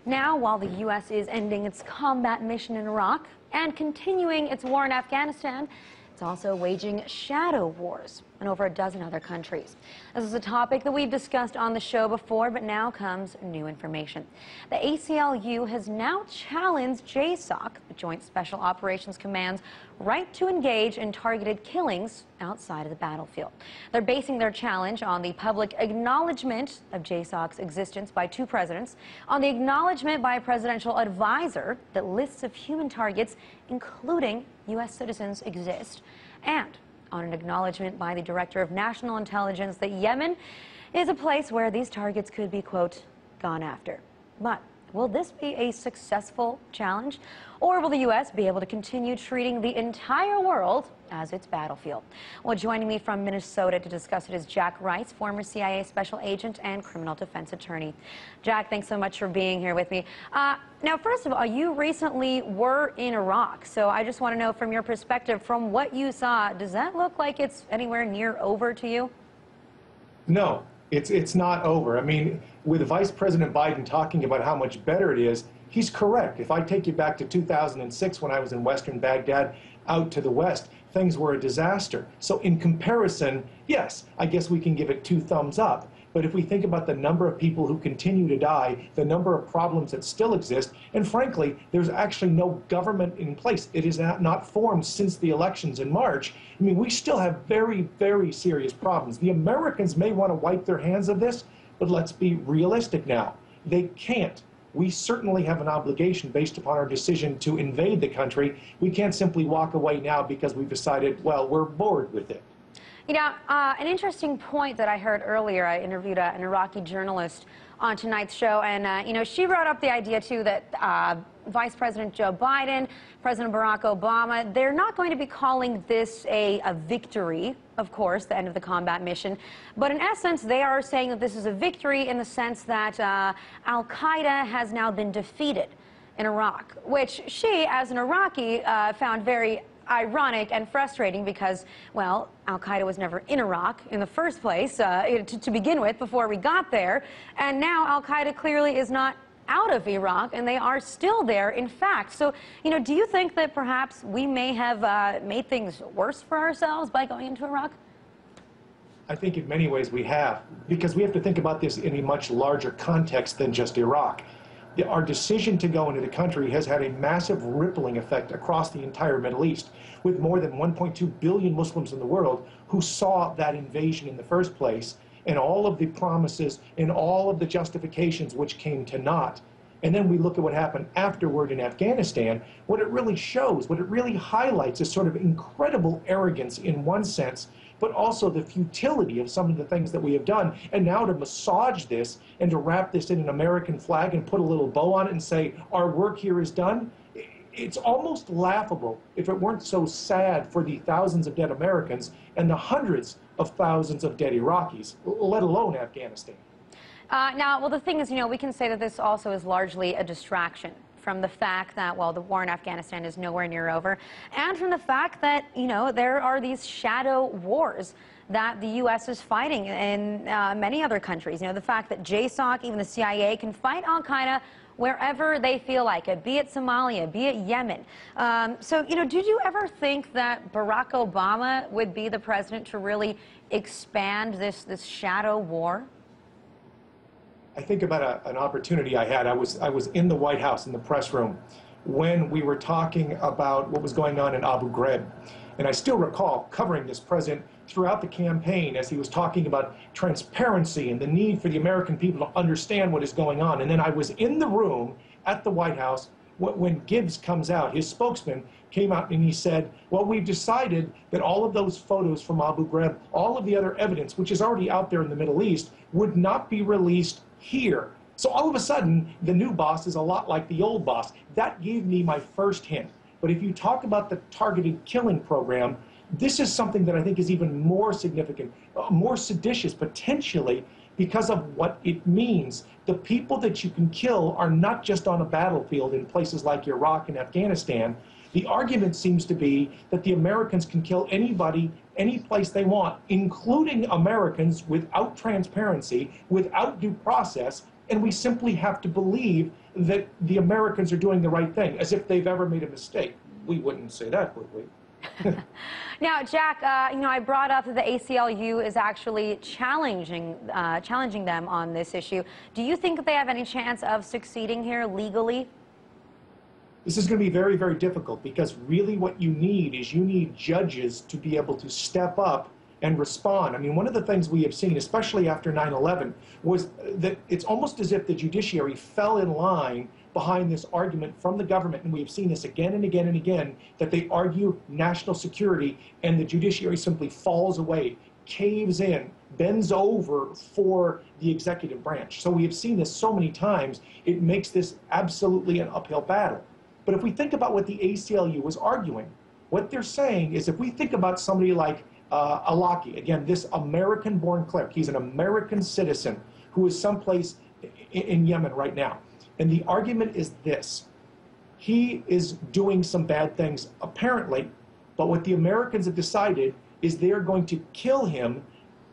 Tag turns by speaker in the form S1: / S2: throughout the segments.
S1: Now, while the U.S. is ending its combat mission in Iraq and continuing its war in Afghanistan, it's also waging shadow wars in over a dozen other countries. This is a topic that we've discussed on the show before, but now comes new information. The ACLU has now challenged JSOC, the Joint Special Operations Command's right to engage in targeted killings outside of the battlefield. They're basing their challenge on the public acknowledgement of JSOC's existence by two presidents, on the acknowledgement by a presidential advisor that lists of human targets, including U.S. citizens, exist, and on an acknowledgement by the Director of National Intelligence that Yemen is a place where these targets could be, quote, gone after. But will this be a successful challenge, or will the U.S. be able to continue treating the entire world as its battlefield? Well, joining me from Minnesota to discuss it is Jack Rice, former CIA special agent and criminal defense attorney. Jack, thanks so much for being here with me. Now, first of all, you recently were in Iraq, so I just want to know from your perspective, from what you saw, does that look like it's anywhere near over to you?
S2: No, it's not over. I mean, with Vice President Biden talking about how much better it is, he's correct. If I take you back to 2006 when I was in western Baghdad, out to the west, things were a disaster. So in comparison, yes, I guess we can give it 2 thumbs up. But if we think about the number of people who continue to die, the number of problems that still exist, and frankly, there's actually no government in place. It is not formed since the elections in March. I mean, we still have very, very serious problems. The Americans may want to wipe their hands of this, but let's be realistic now. They can't. We certainly have an obligation based upon our decision to invade the country. We can't simply walk away now because we've decided, well, we're bored with it.
S1: You know, an interesting point that I heard earlier, I interviewed an Iraqi journalist on tonight's show, and, you know, she brought up the idea, too, that Vice President Joe Biden, President Barack Obama, they're not going to be calling this a victory, of course, the end of the combat mission, but in essence, they are saying that this is a victory in the sense that al-Qaeda has now been defeated in Iraq, which she, as an Iraqi, found very ironic and frustrating because, well, al-Qaeda was never in Iraq in the first place to begin with before we got there, and now al-Qaeda clearly is not out of Iraq, and they are still there, in fact. So, you know, do you think that perhaps we may have made things worse for ourselves by going into Iraq?
S2: I think in many ways we have, because we have to think about this in a much larger context than just Iraq. Our decision to go into the country has had a massive rippling effect across the entire Middle East, with more than 1.2 billion Muslims in the world who saw that invasion in the first place, and all of the promises and all of the justifications which came to naught. And then we look at what happened afterward in Afghanistan. What it really shows, what it really highlights is sort of incredible arrogance in one sense, but also the futility of some of the things that we have done. And now to massage this and to wrap this in an American flag and put a little bow on it and say, our work here is done, it's almost laughable if it weren't so sad for the thousands of dead Americans and the hundreds of thousands of dead Iraqis, let alone Afghanistan.
S1: Now, well, the thing is, you know, we can say that this also is largely a distraction from the fact that, well, the war in Afghanistan is nowhere near over, and from the fact that, you know, there are these shadow wars that the U.S. is fighting in many other countries. You know, the fact that JSOC, even the CIA, can fight al-Qaeda wherever they feel like it, be it Somalia, be it Yemen. So, you know, did you ever think that Barack Obama would be the president to really expand this shadow war?
S2: I think about an opportunity I had. I was in the White House in the press room when we were talking about what was going on in Abu Ghraib. And I still recall covering this president throughout the campaign as he was talking about transparency and the need for the American people to understand what is going on. And then I was in the room at the White House when Gibbs comes out, his spokesman came out and he said, well, we've decided that all of those photos from Abu Ghraib, all of the other evidence, which is already out there in the Middle East, would not be released here. So all of a sudden, the new boss is a lot like the old boss. That gave me my first hint. But if you talk about the targeted killing program, this is something that I think is even more significant, more seditious potentially, because of what it means. The people that you can kill are not just on a battlefield in places like Iraq and Afghanistan. The argument seems to be that the Americans can kill anybody, any place they want, including Americans, without transparency, without due process, and we simply have to believe that the Americans are doing the right thing, as if they've ever made a mistake. We wouldn't say that, would we?
S1: Now, Jack, I brought up that the ACLU is actually challenging them on this issue. Do you think that they have any chance of succeeding here legally?
S2: This is going to be very, very difficult, because really what you need judges to be able to step up and respond. I mean, one of the things we have seen, especially after 9/11, was that it's almost as if the judiciary fell in line behind this argument from the government, and we have seen this again and again and again, that they argue national security, and the judiciary simply falls away, caves in, bends over for the executive branch. So we have seen this so many times, it makes this absolutely an uphill battle. But if we think about what the ACLU was arguing, what they're saying is, if we think about somebody like Alaki, again, this American-born clerk, he's an American citizen who is someplace in Yemen right now. And the argument is this: he is doing some bad things, apparently, but what the Americans have decided is they're going to kill him,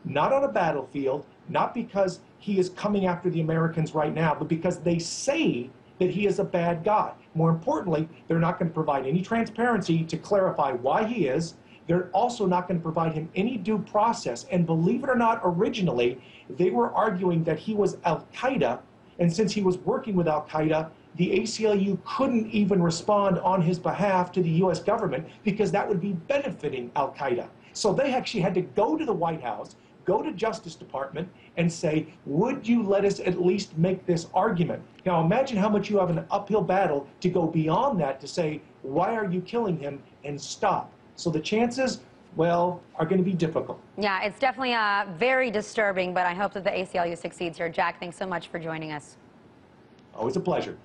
S2: not on a battlefield, not because he is coming after the Americans right now, but because they say that he is a bad guy. More importantly, they're not going to provide any transparency to clarify why he is. They're also not going to provide him any due process. And believe it or not, originally, they were arguing that he was Al-Qaeda, and since he was working with Al-Qaeda, the ACLU couldn't even respond on his behalf to the U.S. government, because that would be benefiting Al-Qaeda. So they actually had to go to the White House, go to Justice Department, and say, would you let us at least make this argument? Now imagine how much you have an uphill battle to go beyond that to say, why are you killing him, and stop. So the chances, well, are going to be difficult.
S1: Yeah, it's definitely very disturbing, but I hope that the ACLU succeeds here. Jack, thanks so much for joining us.
S2: Always a pleasure.